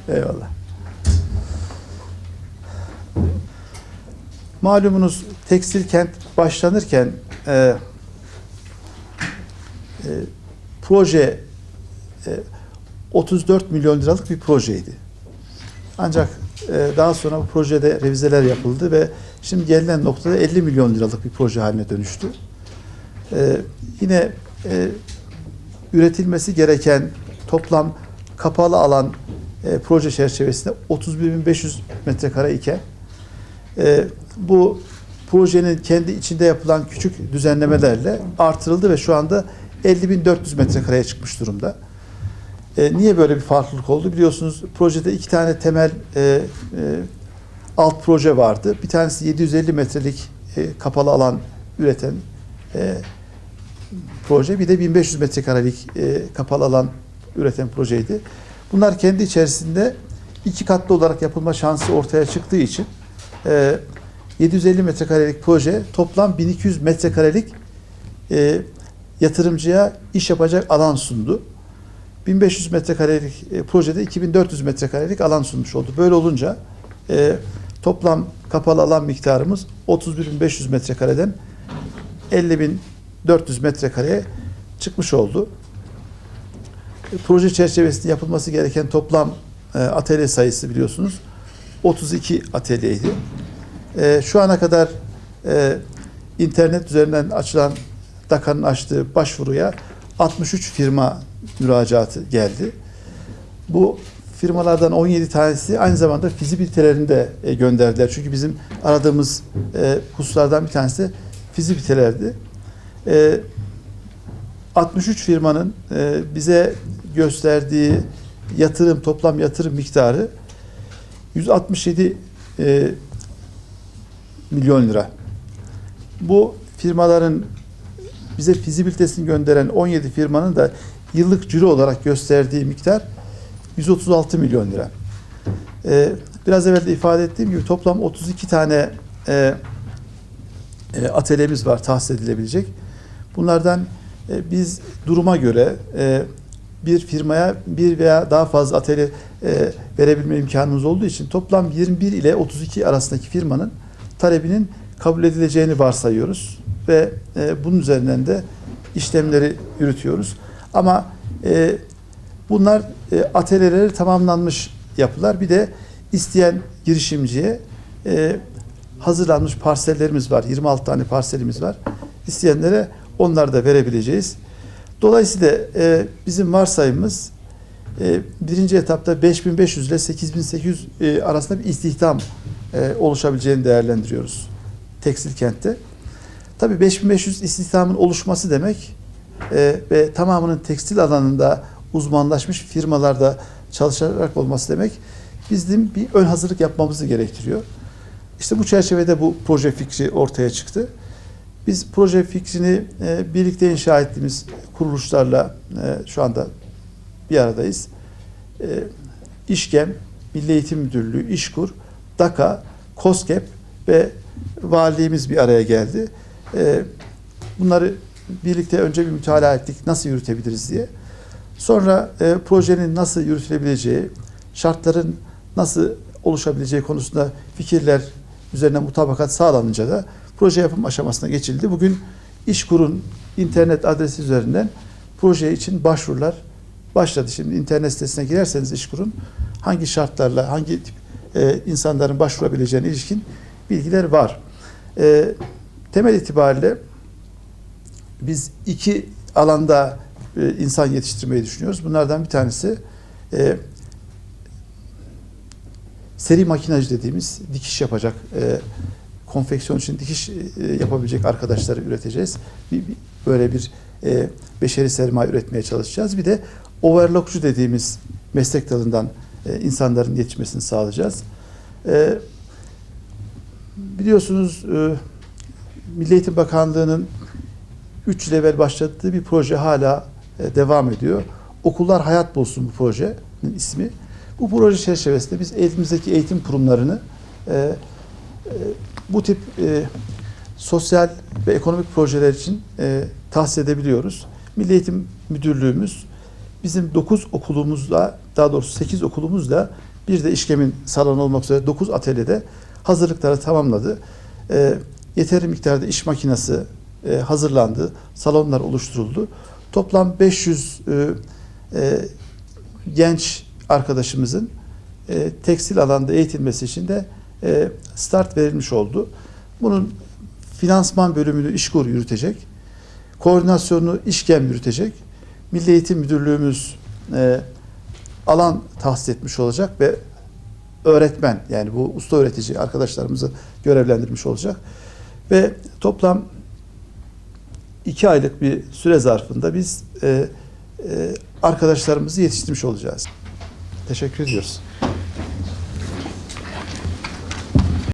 Eyvallah. Malumunuz tekstil kent başlanırken proje 34 milyon liralık bir projeydi. Ancak daha sonra bu projede revizeler yapıldı ve şimdi gelinen noktada 50 milyon liralık bir proje haline dönüştü. Yine üretilmesi gereken toplam kapalı alan proje çerçevesinde 31.500 metrekare iken bu projenin kendi içinde yapılan küçük düzenlemelerle artırıldı ve şu anda 50.400 metrekareye çıkmış durumda. Niye böyle bir farklılık oldu? Biliyorsunuz projede iki tane temel alt proje vardı. Bir tanesi 750 metrelik kapalı alan üreten proje. Bir de 1500 metrekarelik kapalı alan üreten projeydi. Bunlar kendi içerisinde iki katlı olarak yapılma şansı ortaya çıktığı için 750 metrekarelik proje toplam 1200 metrekarelik yatırımcıya iş yapacak alan sundu. 1500 metrekarelik projede 2400 metrekarelik alan sunmuş oldu. Böyle olunca toplam kapalı alan miktarımız 31.500 metrekareden 50.400 metrekareye çıkmış oldu. Proje çerçevesinde yapılması gereken toplam atölye sayısı biliyorsunuz 32 atölyeydi. Şu ana kadar internet üzerinden açılan DAKA'nın açtığı başvuruya 63 firma müracaatı geldi. Bu firmalardan 17 tanesi aynı zamanda fizibilitelerini de gönderdiler. Çünkü bizim aradığımız hususlardan bir tanesi de fizibilitelerdi. 63 firmanın bize gösterdiği toplam yatırım miktarı 167 milyon lira. Bu firmaların bize fizibilitesini gönderen 17 firmanın da yıllık ciro olarak gösterdiği miktar 136 milyon lira. Biraz evvel de ifade ettiğim gibi toplam 32 tane atölyemiz var tahsis edilebilecek. Bunlardan biz duruma göre bir firmaya bir veya daha fazla atölye verebilme imkanımız olduğu için toplam 21 ile 32 arasındaki firmanın talebinin kabul edileceğini varsayıyoruz ve bunun üzerinden de işlemleri yürütüyoruz. Ama bunlar atölyeleri tamamlanmış yapılar. Bir de isteyen girişimciye hazırlanmış parsellerimiz var. 26 tane parselimiz var. İsteyenlere onları da verebileceğiz. Dolayısıyla bizim varsayımız birinci etapta 5500 ile 8800 arasında bir istihdam oluşabileceğini değerlendiriyoruz tekstil kentte. Tabii 5500 istihdamın oluşması demek ve tamamının tekstil alanında uzmanlaşmış firmalarda çalışarak olması demek bizim bir ön hazırlık yapmamızı gerektiriyor. İşte bu çerçevede bu proje fikri ortaya çıktı. Biz proje fikrini birlikte inşa ettiğimiz kuruluşlarla şu anda bir aradayız. İşgem, Milli Eğitim Müdürlüğü, İşkur, DAKA, KOSGEB ve valiliğimiz bir araya geldi. Bunları birlikte önce bir mütalaa ettik. Nasıl yürütebiliriz diye. Sonra projenin nasıl yürütülebileceği, şartların nasıl oluşabileceği konusunda fikirler üzerine mutabakat sağlanınca da proje yapım aşamasına geçildi. Bugün İşkur'un internet adresi üzerinden proje için başvurular başladı. Şimdi internet sitesine girerseniz İşkur'un hangi şartlarla, hangi tip insanların başvurabileceğine ilişkin bilgiler var. Temel itibariyle biz iki alanda insan yetiştirmeyi düşünüyoruz. Bunlardan bir tanesi seri makinacı dediğimiz dikiş yapacak, konfeksiyon için dikiş yapabilecek arkadaşları üreteceğiz. Böyle bir beşeri sermaye üretmeye çalışacağız. Bir de overlockçu dediğimiz meslek dalından insanların yetişmesini sağlayacağız. Biliyorsunuz Milli Eğitim Bakanlığı'nın 3 yıl evvel başlattığı bir proje hala devam ediyor. Okullar Hayat Bulsun bu projenin ismi. Bu proje çerçevesinde biz elimizdeki eğitim kurumlarını bu tip sosyal ve ekonomik projeler için tahsis edebiliyoruz. Milli Eğitim Müdürlüğümüz bizim 9 okulumuzla, daha doğrusu 8 okulumuzla bir de işlemin salonu olmak üzere 9 atölyede hazırlıkları tamamladı. Yeteri miktarda iş makinesi hazırlandı. Salonlar oluşturuldu. Toplam 500 genç arkadaşımızın tekstil alanda eğitilmesi için de start verilmiş oldu. Bunun finansman bölümünü İşkur yürütecek. Koordinasyonunu İşkem yürütecek. Milli Eğitim Müdürlüğümüz alan tahsis etmiş olacak ve öğretmen, yani bu usta öğretici arkadaşlarımızı görevlendirmiş olacak. Ve toplam 2 aylık bir süre zarfında biz arkadaşlarımızı yetiştirmiş olacağız. Teşekkür ediyoruz.